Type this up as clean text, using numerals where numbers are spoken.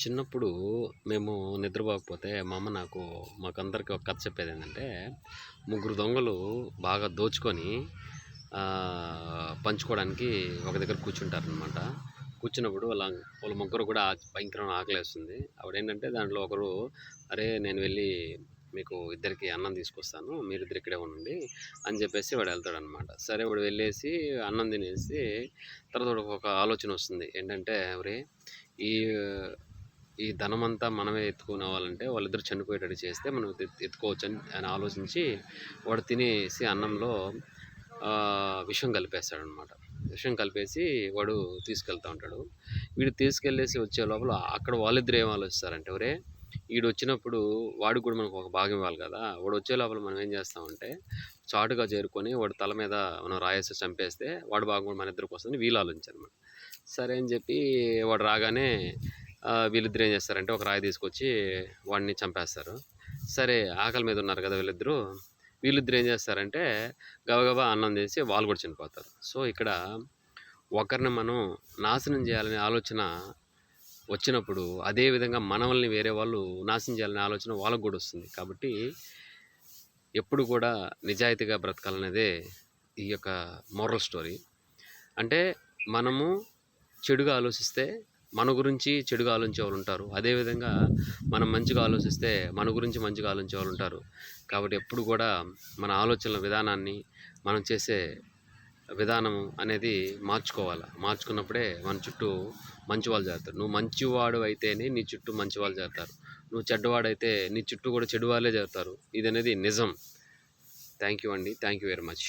చిన్నప్పుడు మేము నిద్రపోకపోతే మా అమ్మ మాకందరికి ఒక కథ చెప్పేదేంటంటే, ముగ్గురు దొంగలు బాగా దోచుకొని పంచుకోవడానికి ఒక దగ్గర కూర్చుంటారనమాట. కూర్చున్నప్పుడు వాళ్ళ ముగ్గురు కూడా భయంకరమైన ఆకలేస్తుంది. అప్పుడేంటంటే దాంట్లో ఒకరు, "అరే! నేను వెళ్ళి మీకు ఇద్దరికి అన్నం తీసుకొస్తాను. మీరిద్దరు ఇక్కడే ఉండండి" అని చెప్పేసి వాడు వెళ్తాడనమాట. సరే వాడు వెళ్ళేసి అన్నం తినేసి తర్వాత వాడికి ఒక ఆలోచన వస్తుంది. ఏంటంటే, ఒరేయ్! ఈ ఈ ధనమంతా మనమే ఎత్తుకునేవాళ్ళంటే వాళ్ళిద్దరు చనిపోయేటట్టు చేస్తే మనం ఎత్తుకోవచ్చని అని ఆలోచించి వాడు తినేసి అన్నంలో విషం కలిపేస్తాడనమాట. విషం కలిపేసి వాడు తీసుకెళ్తా ఉంటాడు. వీడు తీసుకెళ్ళేసి వచ్చే లోపల అక్కడ వాళ్ళిద్దరు ఏం ఆలోచిస్తారంటే, ఒరే ఈడొచ్చినప్పుడు వాడికి కూడా మనకు ఒక భాగం ఇవ్వాలి కదా! వాడు వచ్చే లోపల మనం ఏం చేస్తామంటే చాటుగా చేరుకొని వాడి తల మీద మనం రాయేసి చంపేస్తే వాడి భాగం కూడా మన ఇద్దరికి వస్తుందని వీళ్ళు ఆలోచించారనమాట. సరే అని చెప్పి వాడు రాగానే వీళ్ళిద్దరు ఏం చేస్తారంటే ఒక రాయి తీసుకొచ్చి వాడిని చంపేస్తారు. సరే ఆకలి మీద ఉన్నారు కదా వీళ్ళిద్దరు ఏం చేస్తారంటే గబగబా అన్నం చేసి వాళ్ళు కూడా చనిపోతారు. సో ఇక్కడ ఒకరిని మనం నాశనం చేయాలనే ఆలోచన వచ్చినప్పుడు అదేవిధంగా మనల్ని వేరే వాళ్ళు నాశనం చేయాలనే ఆలోచన వాళ్ళకు కూడా వస్తుంది. కాబట్టి ఎప్పుడు కూడా నిజాయితీగా బ్రతకాలనేదే ఈ యొక్క మోరల్ స్టోరీ. అంటే మనము చెడుగా ఆలోచిస్తే మన గురించి చెడుగా ఆలోచించే వాళ్ళు ఉంటారు. అదేవిధంగా మనం మంచిగా ఆలోచిస్తే మన గురించి మంచిగా ఆలోచించే వాళ్ళు ఉంటారు. కాబట్టి ఎప్పుడు కూడా మన ఆలోచనల విధానాన్ని, మనం చేసే విధానం అనేది మార్చుకోవాలి. మార్చుకున్నప్పుడే మన చుట్టూ మంచి వాళ్ళు చేరుతారు. నువ్వు మంచివాడు అయితేనే నీ చుట్టూ మంచి వాళ్ళు చేరుతారు. నువ్వు చెడ్డవాడైతే నీ చుట్టూ కూడా చెడు వాళ్ళే చేరుతారు. ఇది అనేది నిజం. థ్యాంక్ యూ అండి. Thank you very much.